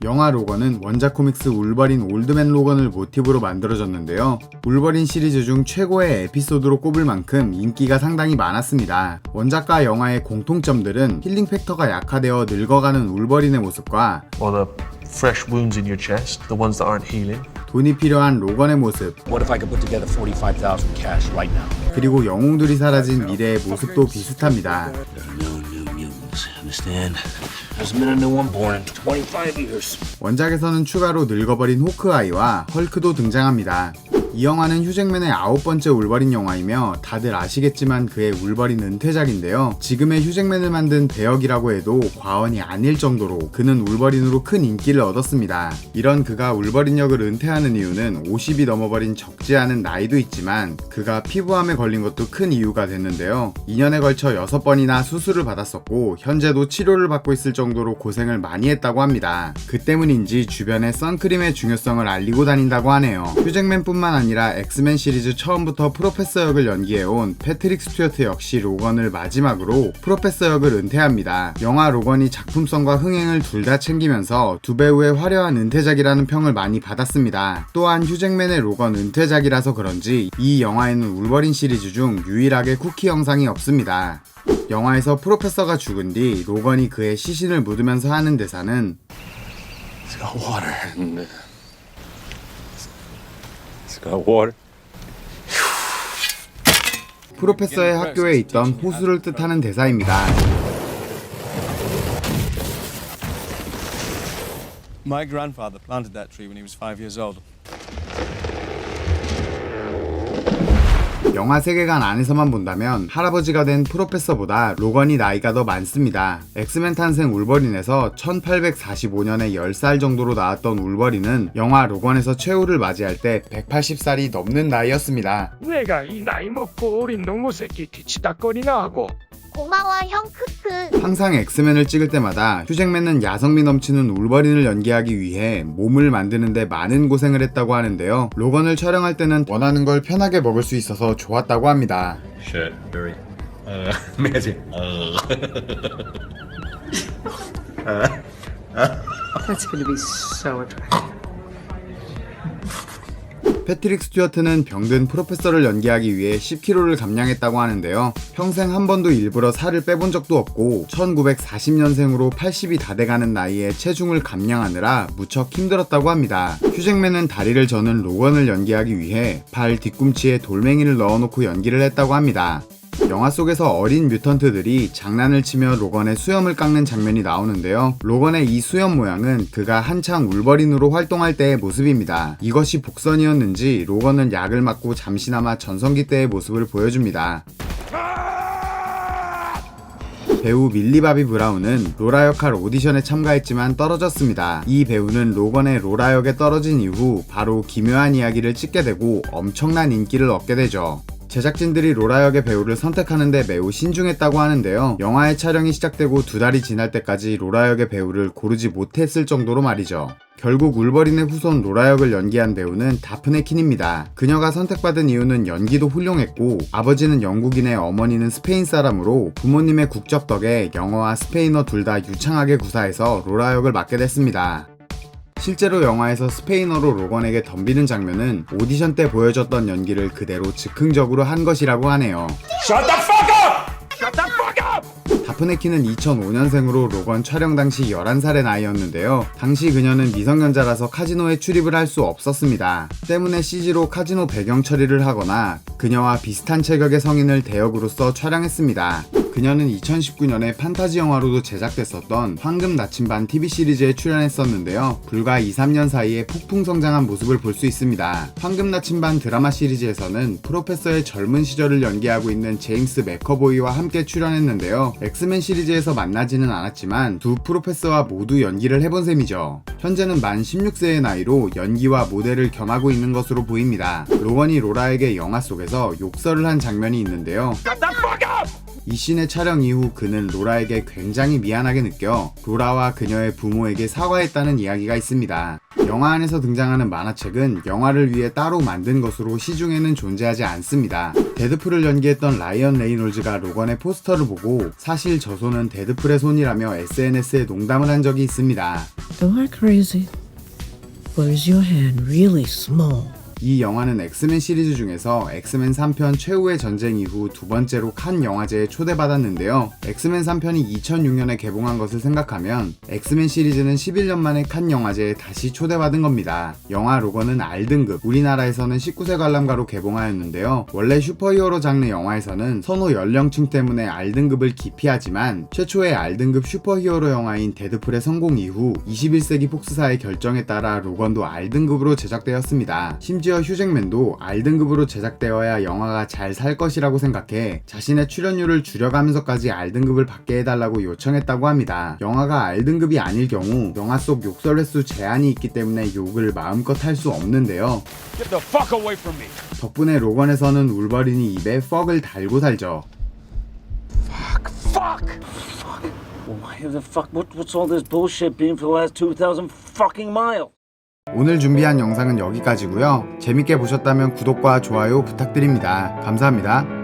영화 로건은 원작 코믹스 울버린 올드맨 로건을 모티브로 만들어졌는데요. 울버린 시리즈 중 최고의 에피소드로 꼽을 만큼 인기가 상당히 많았습니다. 원작과 영화의 공통점들은 힐링 팩터가 약화되어 늙어가는 울버린의 모습과 Or the fresh wounds in your chest, the ones that aren't healing. 돈이 필요한 로건의 모습, What if I could put together 45,000 cash right now? 그리고 영웅들이 사라진 미래의 모습도 비슷합니다. There are no new mutants, understand? Hasn't been a new one born in 25 years. 원작에서는 추가로 늙어버린 호크아이와 헐크도 등장합니다. 이 영화는 휴잭맨의 9번째 울버린 영화이며 다들 아시겠지만 그의 울버린 은퇴작인데요. 지금의 휴잭맨을 만든 배역이라고 해도 과언이 아닐 정도로 그는 울버린으로 큰 인기를 얻었습니다. 이런 그가 울버린 역을 은퇴하는 이유는 50이 넘어버린 적지 않은 나이도 있지만 그가 피부암에 걸린 것도 큰 이유가 됐는데요. 2년에 걸쳐 6번이나 수술을 받았었고 현재도 치료를 받고 있을 정도로 고생을 많이 했다고 합니다. 그 때문인지 주변에 선크림의 중요성을 알리고 다닌다고 하네요. 휴잭맨뿐만 아니라 엑스맨 시리즈 처음부터 프로페서 역을 연기해온 패트릭 스튜어트 역시 로건을 마지막으로 프로페서 역을 은퇴합니다. 영화 로건이 작품성과 흥행을 둘 다 챙기면서 두 배우의 화려한 은퇴작이라는 평을 많이 받았습니다. 또한 휴잭맨의 로건 은퇴작이라서 그런지 이 영화에는 울버린 시리즈 중 유일하게 쿠키 영상이 없습니다. 영화에서 프로페서가 죽은 뒤 로건이 그의 시신을 묻으면서 하는 대사는 It's got water and it's got water. 프로페서의 학교에 있던 호수를 뜻하는 대사입니다. My grandfather planted that tree when he was 5 years old. 영화 세계관 안에서만 본다면 할아버지가 된 프로페서보다 로건이 나이가 더 많습니다. 엑스맨 탄생 울버린에서 1845년에 10살 정도로 나왔던 울버린은 영화 로건에서 최후를 맞이할 때 180살이 넘는 나이였습니다. 내가 이 나이 먹고 어린 놈의 새끼 뒤치다거리나 하고 고마워 형 크크. 항상 엑스맨을 찍을 때마다 휴잭맨은 야성미 넘치는 울버린을 연기하기 위해 몸을 만드는데 많은 고생을 했다고 하는데요. 로건을 촬영할 때는 원하는 걸 편하게 먹을 수 있어서 좋았다고 합니다. Shit, very amazing. That's going to be so attractive. 패트릭 스튜어트는 병든 프로페서를 연기하기 위해 10kg를 감량했다고 하는데요. 평생 한 번도 일부러 살을 빼본 적도 없고 1940년생으로 80이 다 돼가는 나이에 체중을 감량하느라 무척 힘들었다고 합니다. 휴잭맨은 다리를 저는 로건을 연기하기 위해 발 뒤꿈치에 돌멩이를 넣어놓고 연기를 했다고 합니다. 영화 속에서 어린 뮤턴트들이 장난을 치며 로건의 수염을 깎는 장면이 나오는데요. 로건의 이 수염 모양은 그가 한창 울버린으로 활동할 때의 모습입니다. 이것이 복선이었는지 로건은 약을 맞고 잠시나마 전성기 때의 모습을 보여줍니다. 배우 밀리 바비 브라운은 로라 역할 오디션에 참가했지만 떨어졌습니다. 이 배우는 로건의 로라 역에 떨어진 이후 바로 기묘한 이야기를 찍게 되고 엄청난 인기를 얻게 되죠. 제작진들이 로라 역의 배우를 선택하는데 매우 신중했다고 하는데요. 영화의 촬영이 시작되고 2달이 지날 때까지 로라 역의 배우를 고르지 못했을 정도로 말이죠. 결국 울버린의 후손 로라 역을 연기한 배우는 다프네 킨입니다. 그녀가 선택받은 이유는 연기도 훌륭했고 아버지는 영국인의 어머니는 스페인 사람으로 부모님의 국적 덕에 영어와 스페인어 둘 다 유창하게 구사해서 로라 역을 맡게 됐습니다. 실제로 영화에서 스페인어로 로건에게 덤비는 장면은 오디션 때 보여줬던 연기를 그대로 즉흥적으로 한 것이라고 하네요. Shut the fuck up! Shut the fuck up! 다프네 킨은 2005년생으로 로건 촬영 당시 11살의 나이였는데요. 당시 그녀는 미성년자라서 카지노에 출입을 할 수 없었습니다. 때문에 CG로 카지노 배경 처리를 하거나 그녀와 비슷한 체격의 성인을 대역으로서 촬영했습니다. 그녀는 2019년에 판타지 영화로도 제작됐었던 황금 나침반 TV 시리즈에 출연했었는데요. 불과 2-3년 사이에 폭풍 성장한 모습을 볼 수 있습니다. 황금 나침반 드라마 시리즈에서는 프로페서의 젊은 시절을 연기하고 있는 제임스 맥커보이와 함께 출연했는데요. 엑스맨 시리즈에서 만나지는 않았지만 두 프로페서와 모두 연기를 해본 셈이죠. 현재는 만 16세의 나이로 연기와 모델을 겸하고 있는 것으로 보입니다. 로건이 로라에게 영화 속에서 욕설을 한 장면이 있는데요. Shut the fuck up! 이 씬의 촬영 이후 그는 로라에게 굉장히 미안하게 느껴 로라와 그녀의 부모에게 사과했다는 이야기가 있습니다. 영화 안에서 등장하는 만화책은 영화를 위해 따로 만든 것으로 시중에는 존재하지 않습니다. 데드풀을 연기했던 라이언 레이놀즈가 로건의 포스터를 보고 사실 저 손은 데드풀의 손이라며 SNS에 농담을 한 적이 있습니다. Am I crazy? Or is your hand really small? 이 영화는 엑스맨 시리즈 중에서 엑스맨 3편 최후의 전쟁 이후 두 번째로 칸 영화제에 초대받았는데요. 엑스맨 3편이 2006년에 개봉한 것을 생각하면 엑스맨 시리즈는 11년 만에 칸 영화제에 다시 초대받은 겁니다. 영화 로건은 R등급, 우리나라에서는 19세 관람가로 개봉하였는데요. 원래 슈퍼히어로 장르 영화에서는 선호 연령층 때문에 R등급을 기피하지만 최초의 R등급 슈퍼히어로 영화인 데드풀의 성공 이후 21세기 폭스사의 결정에 따라 로건도 R등급으로 제작되었습니다. 심지어 휴잭맨도 R등급으로 제작되어야 영화가 잘 살 것이라고 생각해 자신의 출연료를 줄여가면서까지 R등급을 받게 해달라고 요청했다고 합니다. 영화가 R등급이 아닐 경우 영화 속 욕설 횟수 제한이 있기 때문에 욕을 마음껏 할 수 없는데요. Get the fuck away from me. 덕분에 로건에서는 울버린이 입에 fuck을 달고 살죠. Fuck! Why the fuck? What's all this bullshit been for the last 2,000 fucking miles? 오늘 준비한 영상은 여기까지고요. 재밌게 보셨다면 구독과 좋아요 부탁드립니다. 감사합니다.